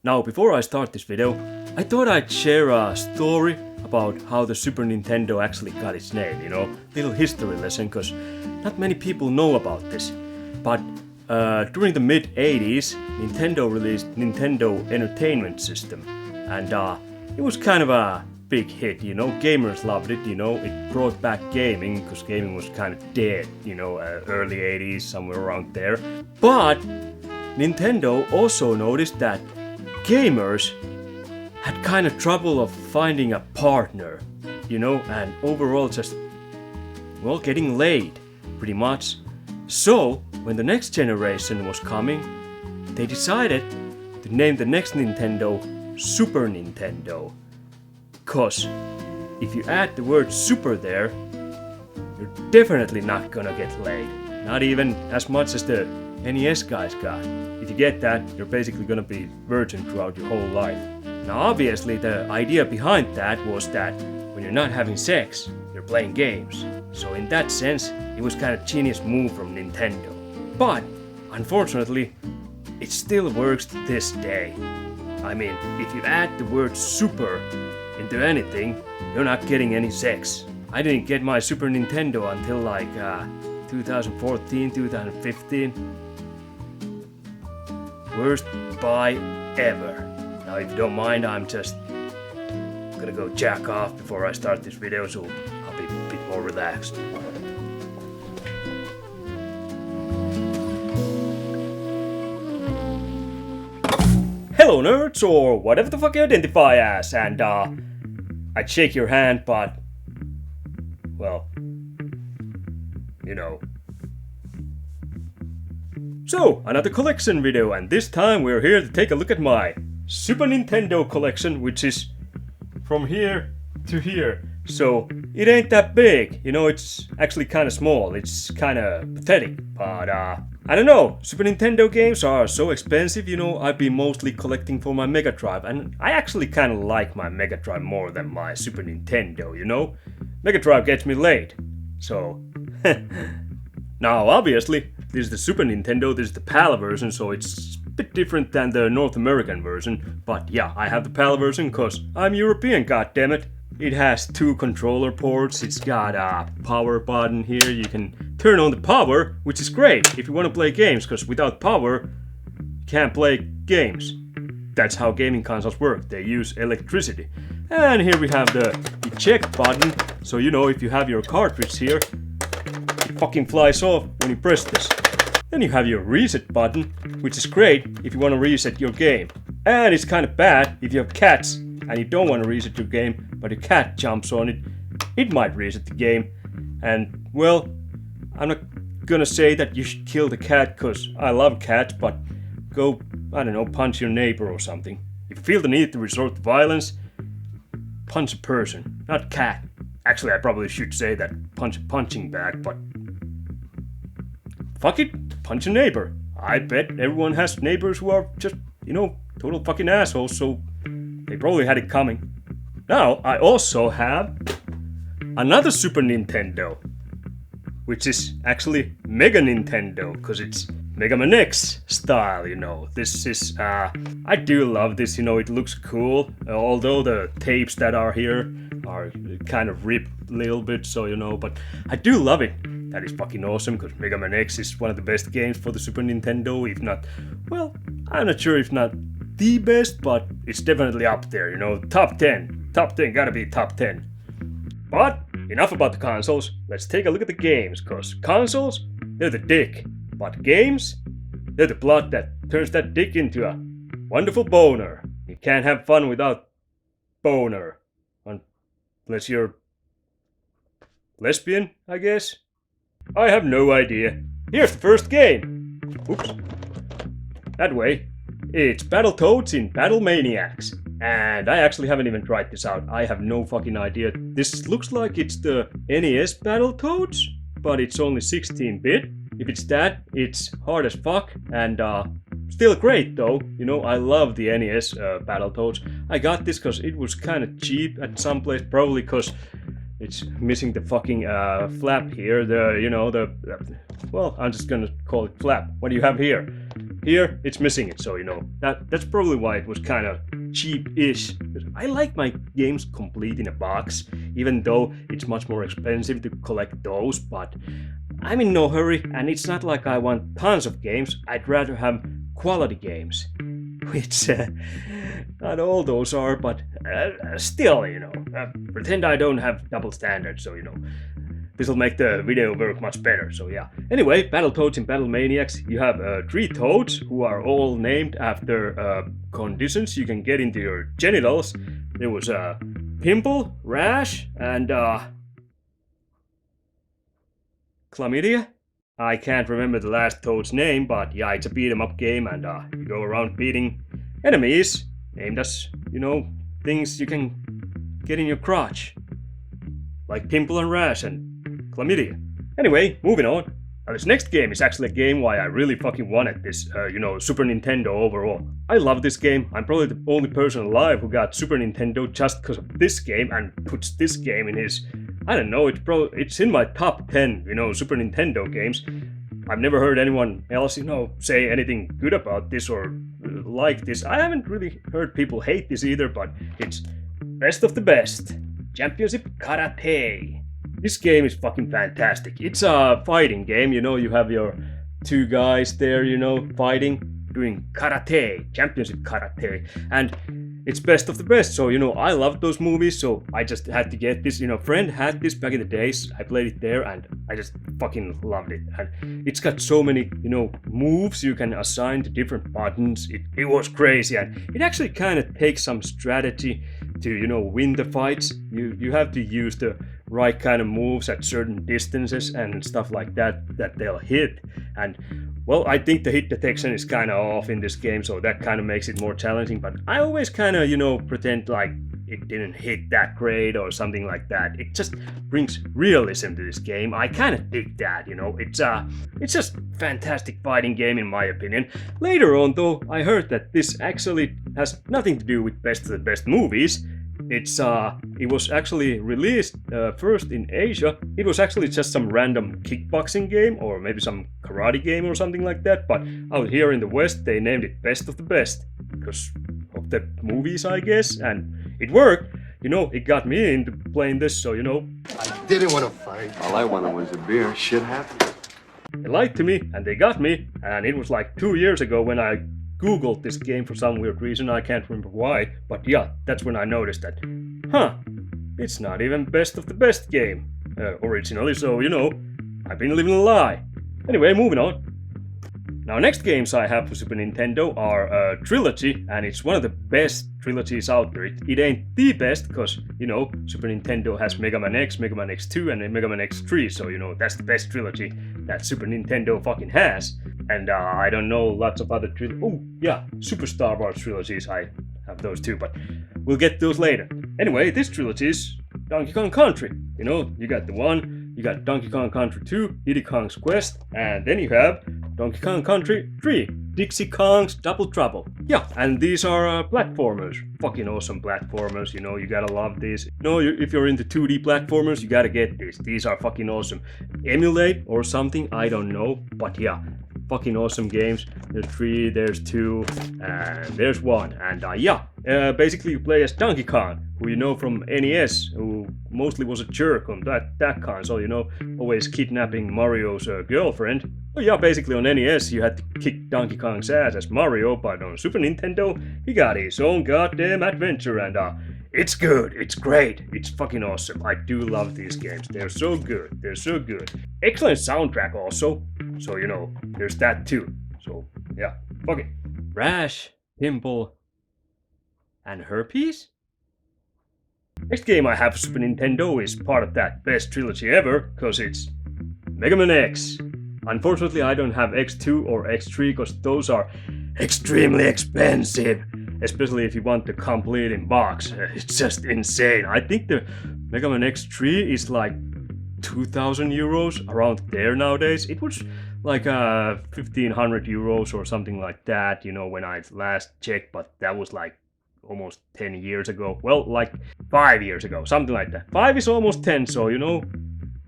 Now, before I start this video, I thought I'd share a story about how the Super Nintendo actually got its name, little history lesson, cause not many people know about this. But during the mid-80s, Nintendo released Nintendo Entertainment System, and it was kind of a big hit, gamers loved it, it brought back gaming, cause gaming was kind of dead, early 80s, somewhere around there. But Nintendo also noticed that gamers had kind of trouble of finding a partner, and overall just, getting laid, pretty much. So, when the next generation was coming, they decided to name the next Nintendo Super Nintendo. Cause if you add the word super there, you're definitely not gonna get laid. Not even as much as the NES guys got. If you get that, you're basically gonna be virgin throughout your whole life. Now obviously the idea behind that was that when you're not having sex, you're playing games. So in that sense, it was kind of genius move from Nintendo. But unfortunately, it still works to this day. I mean, if you add the word super into anything, you're not getting any sex. I didn't get my Super Nintendo until like 2014, 2015. Worst buy ever. Now if you don't mind, I'm just gonna go jack off before I start this video, so I'll be a bit more relaxed. Hello nerds, or whatever the fuck you identify as, and I'd shake your hand, but, well, So, another collection video, and this time we're here to take a look at my Super Nintendo collection, which is from here to here. So, it ain't that big, it's actually kinda small, it's kinda pathetic, but I don't know, Super Nintendo games are so expensive, I've been mostly collecting for my Mega Drive, and I actually kinda like my Mega Drive more than my Super Nintendo, Mega Drive gets me laid, so... Now, obviously, this is the Super Nintendo, this is the PAL version, so it's a bit different than the North American version, but yeah, I have the PAL version cause I'm European, goddammit. It has 2 controller ports, it's got a power button here, you can turn on the power, which is great if you want to play games, cause without power, you can't play games. That's how gaming consoles work, they use electricity. And here we have the eject button, so if you have your cartridge here, it fucking flies off when you press this. Then you have your reset button, which is great if you want to reset your game. And it's kind of bad if you have cats and you don't want to reset your game, but your cat jumps on it. It might reset the game. And, well, I'm not gonna say that you should kill the cat, cause I love cats, but go, punch your neighbor or something. If you feel the need to resort to violence, punch a person, not cat. Actually, I probably should say that punch a punching bag, but fuck it, punch a neighbor. I bet everyone has neighbors who are just, total fucking assholes, so they probably had it coming. Now, I also have another Super Nintendo, which is actually Mega Nintendo, because it's Mega Man X style, This is, I do love this, it looks cool, although the tapes that are here are kind of ripped a little bit, so but I do love it. That is fucking awesome, because Mega Man X is one of the best games for the Super Nintendo, if not, well, I'm not sure if not the best, but it's definitely up there, top 10. Top 10, gotta be top 10. But, enough about the consoles, let's take a look at the games, because consoles, they're the dick, but games, they're the blood that turns that dick into a wonderful boner. You can't have fun without boner. Unless you're lesbian, I guess? I have no idea. Here's the first game. Oops. That way. It's Battletoads in Battlemaniacs. And I actually haven't even tried this out. I have no fucking idea. This looks like it's the NES Battletoads, but it's only 16-bit. If it's that, it's hard as fuck. And still great though. I love the NES Battletoads. I got this because it was kind of cheap at some place, probably because it's missing the fucking flap here. Well, I'm just gonna call it flap. What do you have here? here it's missing it, so you know that's probably why it was kind of cheap-ish. I like my games complete in a box, even though it's much more expensive to collect those, but I'm in no hurry, and it's not like I want tons of games. I'd rather have quality games, which not all those are, but still, you know, pretend I don't have double standards, so you know, this will make the video work much better, so yeah. Anyway, Battletoads in Battlemaniacs, you have 3 toads who are all named after conditions you can get into your genitals. There was a pimple, rash, and chlamydia? I can't remember the last toad's name, but yeah, it's a beat 'em up game, and you go around beating enemies named as, you know, things you can get in your crotch. Like pimple and rash and chlamydia. Anyway, moving on. Now this next game is actually a game why I really fucking wanted this, you know, Super Nintendo overall. I love this game. I'm probably the only person alive who got Super Nintendo just because of this game and puts this game in his... I don't know, it's in my top 10, you know, Super Nintendo games. I've never heard anyone else, you know, say anything good about this or like this. I haven't really heard people hate this either, but it's best of the best. Championship Karate. This game is fucking fantastic. It's a fighting game, you know, you have your 2 guys there, you know, fighting, doing karate, championship karate, and it's best of the best. So, you know, I love those movies, so I just had to get this, you know, friend had this back in the days, I played it there, and I just fucking loved it. And it's got so many, you know, moves you can assign to different buttons. It was crazy, and it actually kind of takes some strategy to, you know, win the fights. You have to use the right kind of moves at certain distances and stuff like that they'll hit. And well, I think the hit detection is kind of off in this game, so that kind of makes it more challenging, but I always kind of, you know, pretend like it didn't hit that great or something like that. It just brings realism to this game. I kind of dig that, you know. It's just fantastic fighting game in my opinion. Later on though, I heard that this actually has nothing to do with best of the best movies. It was actually released first in Asia. It was actually just some random kickboxing game or maybe some karate game or something like that, but out here in the West they named it best of the best because of the movies, I guess, and it worked. You know, it got me into playing this, so you know. I didn't want to fight. All I wanted was a beer. Shit happened. They lied to me and they got me, and it was like 2 years ago when I Googled this game for some weird reason. I can't remember why, but yeah, that's when I noticed that, it's not even best of the best game originally, so you know, I've been living a lie. Anyway, moving on. Now, next games I have for Super Nintendo are Trilogy, and it's one of the best trilogies out there. It ain't the best, because, you know, Super Nintendo has Mega Man X, Mega Man X2, and Mega Man X3, so, you know, that's the best trilogy that Super Nintendo fucking has. And I don't know lots of other oh, yeah, Super Star Wars trilogies, I have those too, but we'll get those later. Anyway, this trilogy is Donkey Kong Country. You know, you got the one, you got Donkey Kong Country 2, Diddy Kong's Quest, and then you have Donkey Kong Country 3, Dixie Kong's Double Trouble. Yeah, and these are platformers. Fucking awesome platformers, you know, you gotta love these. You know, if you're into 2D platformers, you gotta get these. These are fucking awesome. Emulate or something, I don't know, but yeah, fucking awesome games. There's 3, there's 2, and there's 1. And basically you play as Donkey Kong, who you know from NES, who mostly was a jerk on that console, you know, always kidnapping Mario's girlfriend. Well, yeah, basically on NES you had to kick Donkey Kong's ass as Mario, but on Super Nintendo he got his own goddamn adventure, and it's good, it's great, it's fucking awesome. I do love these games, they're so good, they're so good. Excellent soundtrack also, so you know, there's that too. So yeah, fuck it. Rash, pimple, and herpes? Next game I have for Super Nintendo is part of that best trilogy ever, cause it's Mega Man X. Unfortunately, I don't have X2 or X3 because those are extremely expensive, especially if you want the complete in box. It's just insane. I think the Mega Man X3 is like 2,000 euros, around there nowadays. It was like 1,500 euros or something like that, you know, when I last checked, but that was like almost 10 years ago. Well, like 5 years ago, something like that. 5 is almost 10, so you know,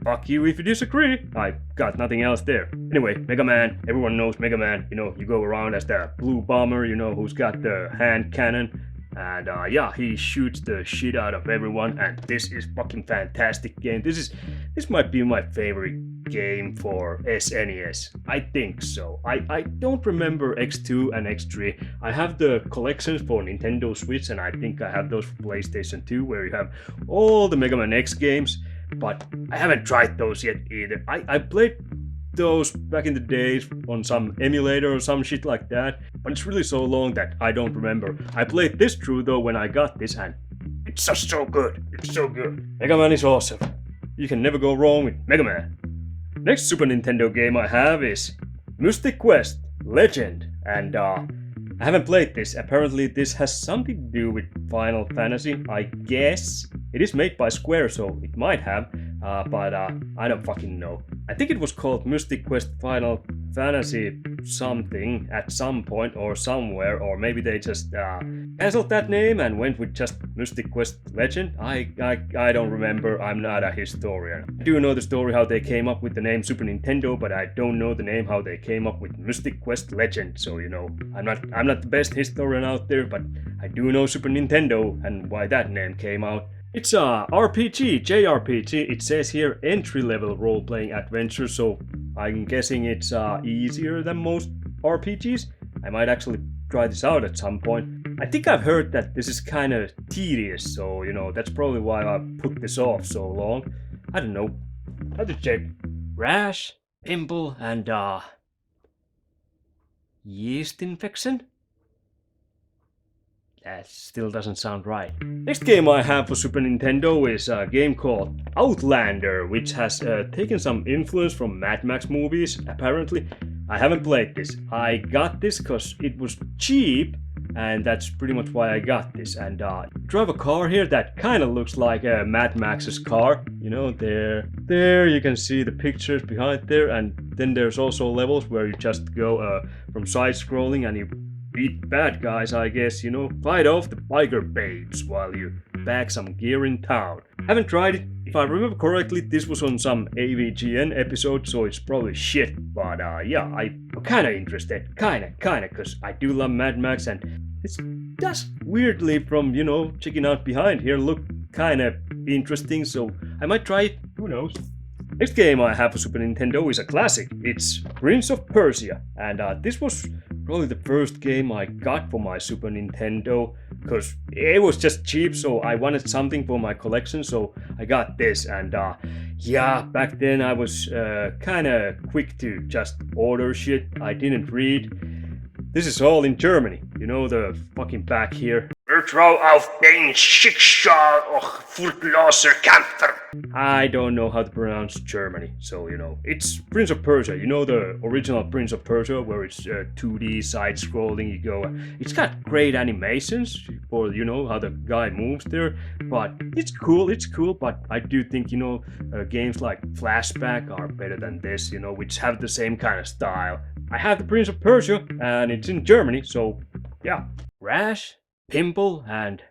fuck you if you disagree. I got nothing else there. Anyway, Mega Man, everyone knows Mega Man. You know, you go around as the blue bomber, you know, who's got the hand cannon. And yeah, he shoots the shit out of everyone, and this is fucking fantastic game. This might be my favorite game for SNES. I think so. I don't remember X2 and X3. I have the collections for Nintendo Switch, and I think I have those for PlayStation 2, where you have all the Mega Man X games, but I haven't tried those yet either. I played those back in the days on some emulator or some shit like that, but it's really so long that I don't remember. I played this through though when I got this, and it's just so good. It's so good. Mega Man is awesome. You can never go wrong with Mega Man. Next Super Nintendo game I have is Mystic Quest Legend, and I haven't played this. Apparently this has something to do with Final Fantasy, I guess. It is made by Square, so it might have, but I don't fucking know. I think it was called Mystic Quest Final Fantasy something at some point or somewhere, or maybe they just cancelled that name and went with just Mystic Quest Legend. I don't remember. I'm not a historian. I do know the story how they came up with the name Super Nintendo, but I don't know the name how they came up with Mystic Quest Legend. So you know, I'm not the best historian out there, but I do know Super Nintendo and why that name came out. It's a RPG, JRPG. It says here entry-level role-playing adventure, so I'm guessing it's easier than most RPGs. I might actually try this out at some point. I think I've heard that this is kind of tedious, so you know, that's probably why I put this off so long. I don't know. I have to check. Rash, pimple, and yeast infection? That still doesn't sound right. Next game I have for Super Nintendo is a game called Outlander, which has taken some influence from Mad Max movies, apparently. I haven't played this. I got this because it was cheap, and that's pretty much why I got this. And drive a car here that kind of looks like Mad Max's car. You know, there you can see the pictures behind there, and then there's also levels where you just go from side-scrolling and you beat bad guys, I guess, you know, fight off the biker babes while you bag some gear in town. Haven't tried it. If I remember correctly, this was on some AVGN episode, so it's probably shit. But yeah, I'm kinda interested. Kinda, cause I do love Mad Max, and it's just weirdly from, you know, checking out behind here, look kinda interesting, so I might try it. Who knows? Next game I have for Super Nintendo is a classic. It's Prince of Persia, and this was probably the first game I got for my Super Nintendo, because it was just cheap, so I wanted something for my collection, so I got this. And yeah, back then I was kinda quick to just order shit I didn't read. This is all in Germany, you know, the fucking back here. Vertrau auf den Schicksal och Furtloser Kämpfer. I don't know how to pronounce Germany, so you know, it's Prince of Persia. You know the original Prince of Persia, where it's 2D side-scrolling. You go, it's got great animations for, you know, how the guy moves there. But it's cool. But I do think, you know, games like Flashback are better than this, you know, which have the same kind of style. I have the Prince of Persia, and it's in Germany, so yeah. Rash, pimple, and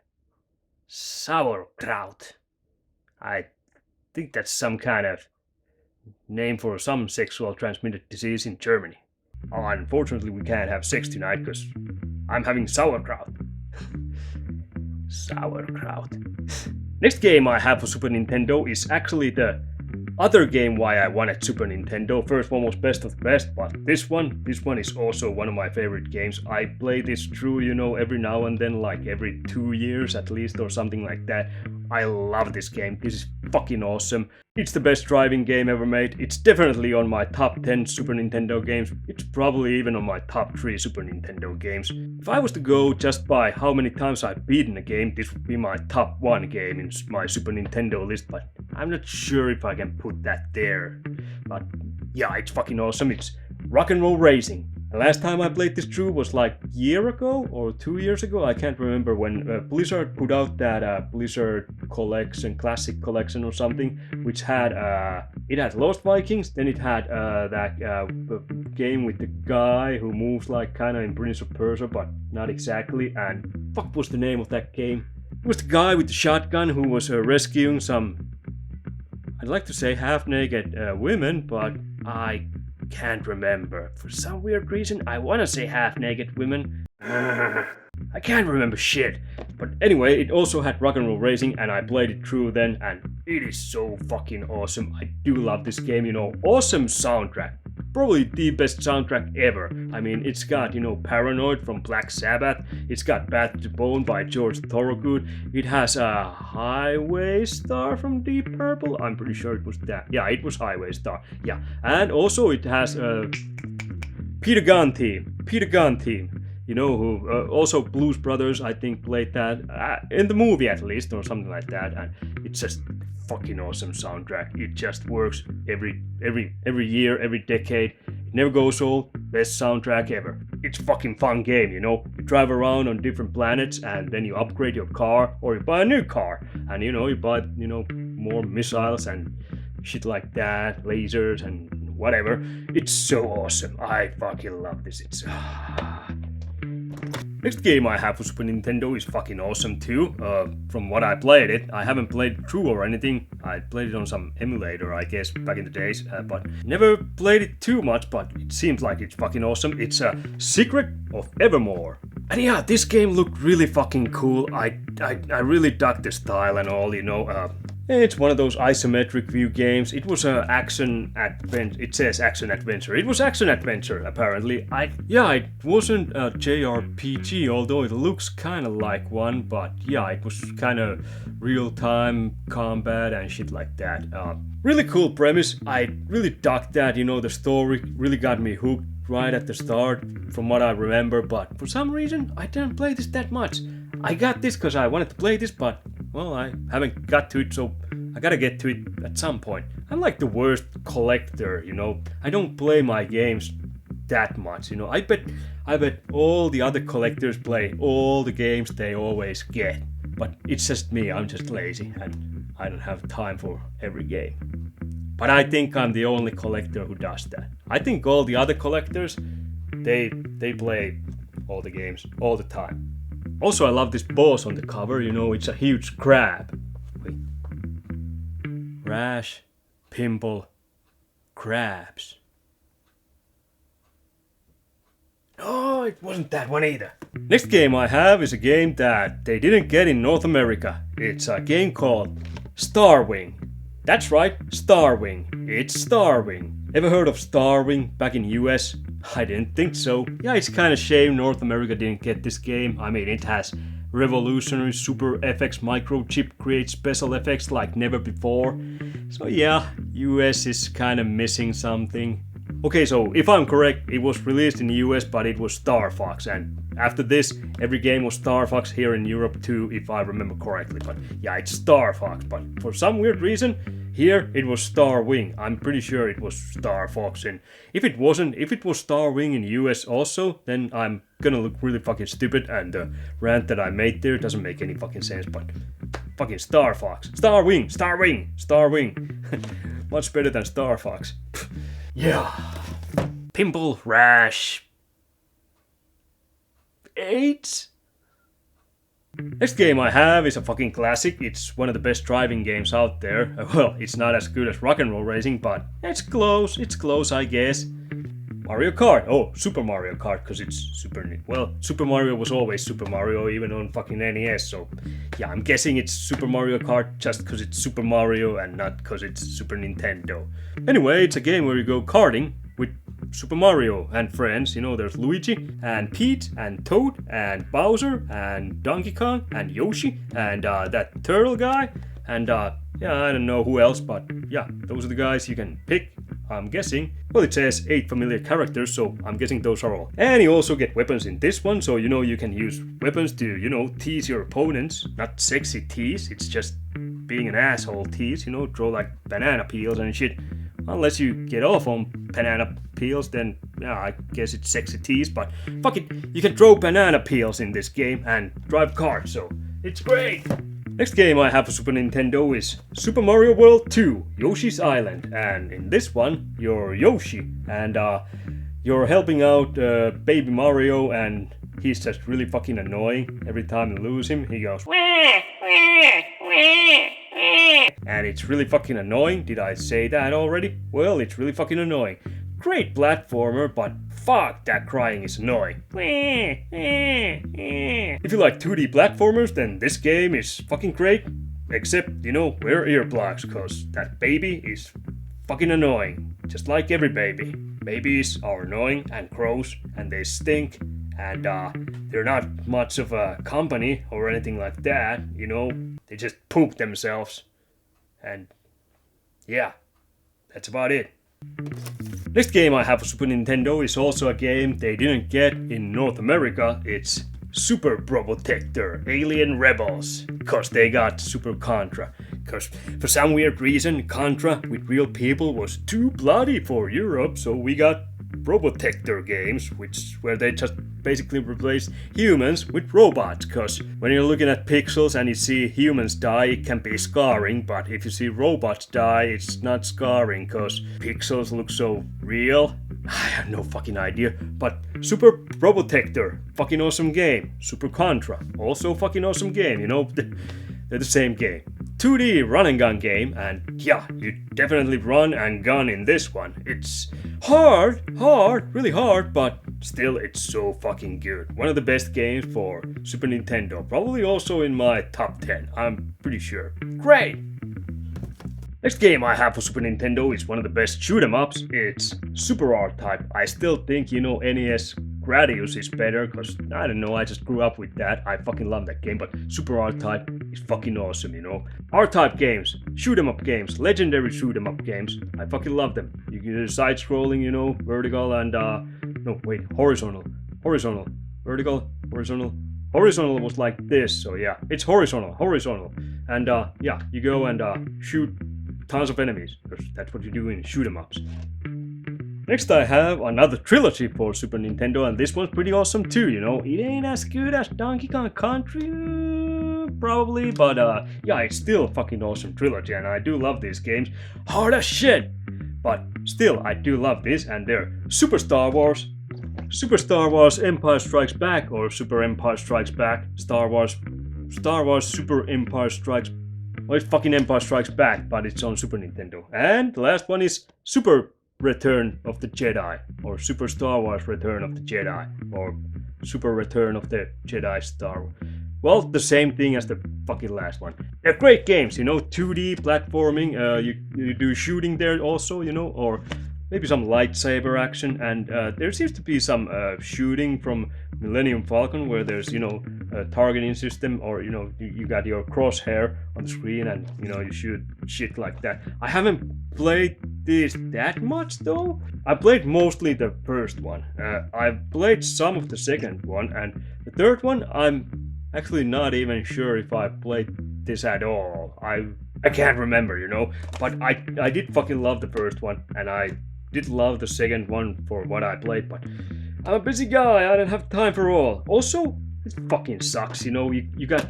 sauerkraut. I think that's some kind of name for some sexual transmitted disease in Germany. Oh, unfortunately, we can't have sex tonight because I'm having sauerkraut. Sauerkraut. Next game I have for Super Nintendo is actually the other game why I wanted Super Nintendo. First one was best of the best, but this one is also one of my favorite games. I play this through, you know, every now and then, like every 2 years at least or something like that. I love this game. This is fucking awesome. It's the best driving game ever made. It's definitely on my top 10 Super Nintendo games. It's probably even on my top 3 Super Nintendo games. If I was to go just by how many times I've beaten a game, this would be my top 1 game in my Super Nintendo list, but I'm not sure if I can put that there. But yeah, it's fucking awesome. It's rock and roll racing. The last time I played this through was like a year ago or 2 years ago. I can't remember when Blizzard put out that Blizzard collection, classic collection or something, which had it had Lost Vikings, then it had that game with the guy who moves like kind of in Prince of Persia, but not exactly. And fuck was the name of that game? It was the guy with the shotgun who was rescuing some. I'd like to say half-naked women, but I can't remember. For some weird reason, I want to say half-naked women. I can't remember shit. But anyway, it also had rock and roll racing, and I played it through then, and it is so fucking awesome. I do love this game, you know. Awesome soundtrack. Probably the best soundtrack ever. I mean, it's got, you know, Paranoid from Black Sabbath. It's got Bath to Bone by George Thorogood. It has a Highway Star from Deep Purple. I'm pretty sure it was that. Yeah, it was Highway Star. Yeah, and also it has Peter Gunn theme. You know, who also Blues Brothers, I think, played that in the movie at least, or something like that. And it's just fucking awesome soundtrack. It just works every year, every decade. It never goes old. Best soundtrack ever. It's a fucking fun game, you know. You drive around on different planets, and then you upgrade your car, or you buy a new car, and you know, you buy, you know, more missiles and shit like that, lasers and whatever. It's so awesome. I fucking love this. It's Next game I have for Super Nintendo is fucking awesome too. From what I played it, I haven't played it through or anything. I played it on some emulator, I guess, back in the days, but never played it too much, but it seems like it's fucking awesome. It's a Secret of Evermore. And yeah, this game looked really fucking cool. I really dug the style and all, you know. It's one of those isometric view games. It was an action adventure. It says action adventure. It was action adventure, apparently. It wasn't a JRPG, although it looks kind of like one. But yeah, it was kind of real-time combat and shit like that. Really cool premise. I really dug that. You know, the story really got me hooked right at the start, from what I remember. But for some reason, I didn't play this that much. I got this because I wanted to play this, but well, I haven't got to it, so I gotta get to it at some point. I'm like the worst collector, you know. I don't play my games that much, you know. I bet all the other collectors play all the games they always get. But it's just me, I'm just lazy, and I don't have time for every game. But I think I'm the only collector who does that. I think all the other collectors, they play all the games all the time. Also, I love this boss on the cover, you know, it's a huge crab. Wait. Rash, pimple, crabs. No, it wasn't that one either. Next game I have is a game that they didn't get in North America. It's a game called Starwing. That's right, Starwing. It's Starwing. Ever heard of Starwing back in US? I didn't think so. Yeah, it's kinda shame North America didn't get this game. I mean, it has revolutionary super FX microchip, creates special effects like never before. So yeah, US is kinda missing something. Okay, so if I'm correct, it was released in the US, but it was Star Fox, and after this, every game was Star Fox here in Europe too, if I remember correctly. But yeah, it's Star Fox, but for some weird reason, here it was Starwing. I'm pretty sure it was Star Fox, and if it was Starwing in US also, then I'm gonna look really fucking stupid, and the rant that I made there doesn't make any fucking sense, but fucking Star Fox. Starwing! Much better than Star Fox. Yeah. Pimple, rash, AIDS? Next game I have is a fucking classic. It's one of the best driving games out there. Well, it's not as good as rock and roll racing, but it's close. It's close, I guess. Mario Kart. Oh, Super Mario Kart, because it's Super Mario was always Super Mario, even on fucking NES, so yeah, I'm guessing it's Super Mario Kart just because it's Super Mario and not because it's Super Nintendo. Anyway, it's a game where you go karting with Super Mario and friends. You know, there's Luigi and Pete and Toad and Bowser and Donkey Kong and Yoshi and that turtle guy and yeah, I don't know who else, but yeah, those are the guys you can pick, I'm guessing. Well, it says 8 familiar characters, so I'm guessing those are all. And you also get weapons in this one, so you know you can use weapons to, you know, tease your opponents. Not sexy tease, it's just being an asshole tease, you know, throw like banana peels and shit. Unless you get off on banana peels, then yeah, I guess it's sexy tease, but fuck it, you can throw banana peels in this game and drive cars, so it's great! Next game I have for Super Nintendo is Super Mario World 2, Yoshi's Island, and in this one, you're Yoshi, and you're helping out Baby Mario, and he's just really fucking annoying. Every time you lose him, he goes and it's really fucking annoying. Did I say that already? Well, it's really fucking annoying. Great platformer, but fuck, that crying is annoying. If you like 2D platformers, then this game is fucking great. Except, wear earplugs, cause that baby is fucking annoying. Just like every baby. Babies are annoying and gross, and they stink, and they're not much of a company or anything like that, They just poop themselves. And yeah, that's about it. Next game I have for Super Nintendo is also a game they didn't get in North America. It's Super Probotector Alien Rebels, cause they got Super Contra. Cause for some weird reason, Contra with real people was too bloody for Europe, so we got Probotector games, where they just basically replace humans with robots. Cause when you're looking at pixels and you see humans die, it can be scarring, but if you see robots die, it's not scarring, cause pixels look so real. I have no fucking idea, but Super Probotector, fucking awesome game. Super Contra, also fucking awesome game, they're the same game. 2D run and gun game, and yeah, you definitely run and gun in this one. It's hard, really hard, but still it's so fucking good. One of the best games for Super Nintendo, probably also in my top 10, I'm pretty sure. Great! Next game I have for Super Nintendo is one of the best shoot 'em ups. It's Super RType. I still think, NES Gradius is better, cause I don't know, I just grew up with that. I fucking love that game, but Super RType is fucking awesome, RType games, shoot 'em up games, legendary shoot 'em up games. I fucking love them. You can do side scrolling, vertical and horizontal, vertical, horizontal. Horizontal was like this, so yeah, it's horizontal. And yeah, you go and shoot tons of enemies, because that's what you do in shoot 'em ups. Next I have another trilogy for Super Nintendo, and this one's pretty awesome too, It ain't as good as Donkey Kong Country, probably, but yeah, it's still a fucking awesome trilogy, and I do love these games. Hard as shit! But still, I do love this, and they're Super Star Wars Empire Strikes Back, or Super Empire Strikes Back, Star Wars Super Empire Strikes. Well, it's fucking Empire Strikes Back, but it's on Super Nintendo. And the last one is Super Return of the Jedi, or Super Star Wars Return of the Jedi, or Super Return of the Jedi Star Wars. Well, the same thing as the fucking last one. They're great games, 2D platforming, you do shooting there also, or maybe some lightsaber action, and there seems to be some shooting from Millennium Falcon, where there's, a targeting system, or, you got your crosshair on the screen, and, you shoot shit like that. I haven't played this that much, though. I played mostly the first one. I've played some of the second one, and the third one, I'm actually not even sure if I played this at all. I can't remember, but I did fucking love the first one, and I did love the second one for what I played, but I'm a busy guy, I don't have time for all. Also, it fucking sucks, you got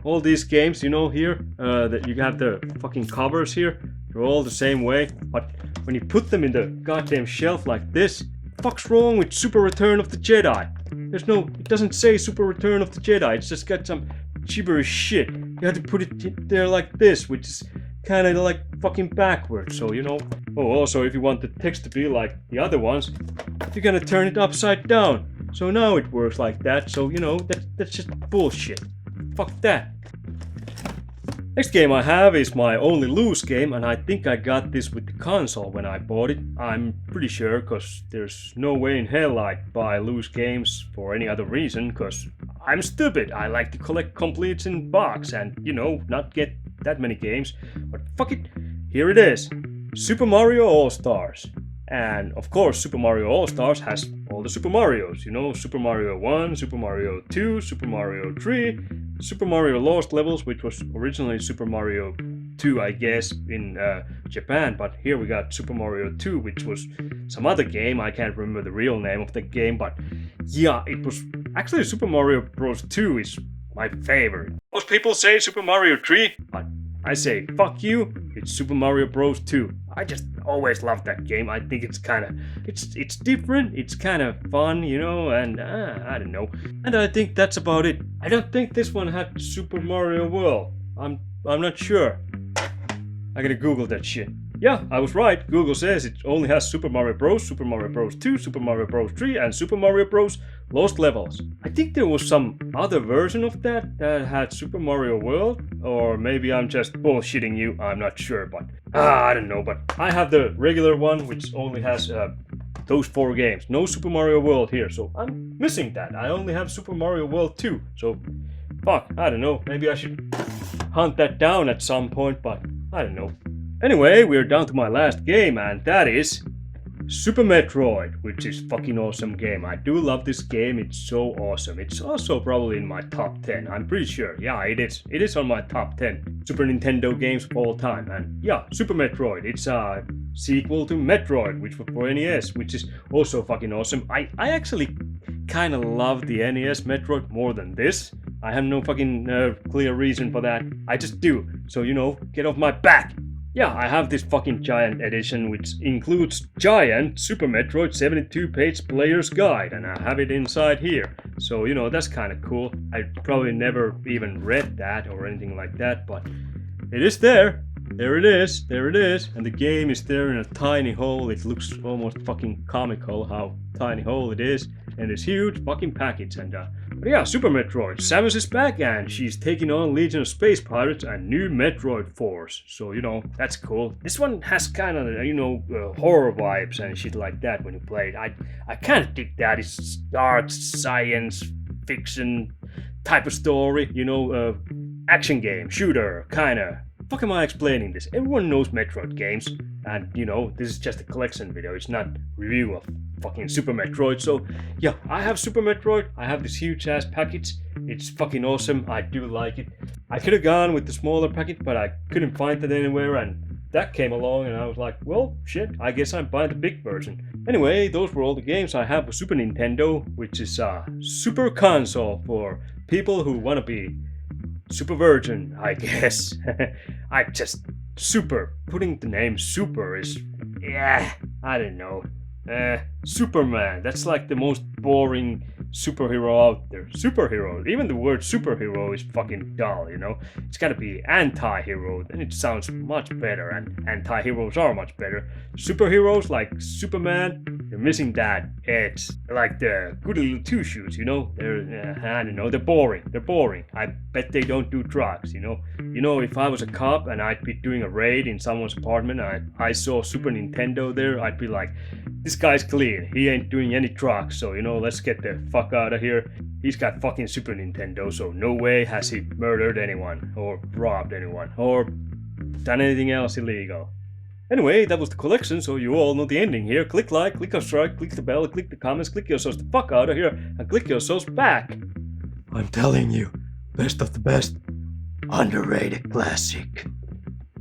all these games, here, that you have the fucking covers here, they're all the same way, but when you put them in the goddamn shelf like this, fuck's wrong with Super Return of the Jedi? It doesn't say Super Return of the Jedi, it's just got some gibberish shit. You have to put it there like this, which is kind of like fucking backwards, so Oh, also, if you want the text to be like the other ones, you're gonna turn it upside down. So now it works like that, so that's just bullshit. Fuck that. Next game I have is my only loose game, and I think I got this with the console when I bought it. I'm pretty sure, cause there's no way in hell I'd buy loose games for any other reason, cause I'm stupid. I like to collect completes in box and, not get that many games. But fuck it, here it is. Super Mario All-Stars. And of course, Super Mario All-Stars has all the Super Marios, Super Mario 1, Super Mario 2, Super Mario 3, Super Mario Lost Levels, which was originally Super Mario 2, I guess, in Japan, but here we got Super Mario 2, which was some other game. I can't remember the real name of the game, but yeah, it was actually Super Mario Bros. 2 is my favorite. Most people say Super Mario 3, but I say, fuck you, it's Super Mario Bros. 2. I just always loved that game. I think it's it's different, it's kind of fun, and I don't know. And I think that's about it. I don't think this one had Super Mario World. I'm not sure. I gotta Google that shit. Yeah, I was right. Google says it only has Super Mario Bros., Super Mario Bros. 2, Super Mario Bros. 3, and Super Mario Bros. Lost Levels. I think there was some other version of that had Super Mario World, or maybe I'm just bullshitting you. I'm not sure, but I don't know. But I have the regular one, which only has those 4 games. No Super Mario World here, so I'm missing that. I only have Super Mario World 2, so fuck, I don't know. Maybe I should hunt that down at some point, but I don't know. Anyway, we're down to my last game, and that is Super Metroid, which is fucking awesome game. I do love this game, it's so awesome. It's also probably in my top 10, I'm pretty sure. Yeah, it is. It is on my top 10 Super Nintendo games of all time. And yeah, Super Metroid, it's a sequel to Metroid, which was for NES, which is also fucking awesome. I actually kind of love the NES Metroid more than this. I have no fucking clear reason for that. I just do. So, you know, get off my back. Yeah, I have this fucking giant edition which includes giant Super Metroid 72-page player's guide, and I have it inside here. So, you know, that's kind of cool. I probably never even read that or anything like that, but it is there. There it is, and the game is there in a tiny hole. It looks almost fucking comical how tiny hole it is, and this huge fucking package. And but yeah, Super Metroid. Samus is back, and she's taking on Legion of Space Pirates and new Metroid Force. So, you know, that's cool. This one has kind of, you know, horror vibes and shit like that when you play it. I kind of dig that. It's dark science fiction type of story, you know, action game, shooter, kinda. Fuck am I explaining this? Everyone knows Metroid games, and you know, this is just a collection video, it's not review of fucking Super Metroid. So yeah, I have Super Metroid, I have this huge ass package, it's fucking awesome, I do like it. I could have gone with the smaller package, but I couldn't find it anywhere, and that came along, and I was like, well, shit, I guess I'm buying the big version. Anyway, those were all the games I have for Super Nintendo, which is a super console for people who wanna be super virgin, I guess. I just super. Putting the name super is, yeah, I don't know. Superman. That's like the most boring superhero out there. Superhero. Even the word superhero is fucking dull, you know? It's gotta be anti-hero, then it sounds much better, and anti-heroes are much better. Superheroes like Superman, they're missing that edge. They're like the goody little two-shoes, you know? They're, I don't know, they're boring. They're boring. I bet they don't do drugs, you know? You know, if I was a cop and I'd be doing a raid in someone's apartment and I saw Super Nintendo there, I'd be like, this guy's clean. He ain't doing any drugs, so, you know, let's get the fuck out of here. He's got fucking Super Nintendo, so no way has he murdered anyone, or robbed anyone, or done anything else illegal. Anyway, that was the collection, so you all know the ending here. Click like, click subscribe, click the bell, click the comments, click yourselves the fuck out of here, and click yourselves back. I'm telling you, best of the best, underrated classic.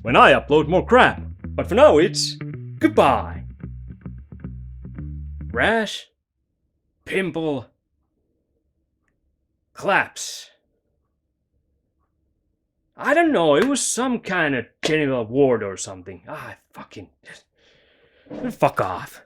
When I upload more crap. But for now, it's goodbye. Rash, pimple, claps. I don't know, it was some kind of genital ward or something. Fucking... fuck off.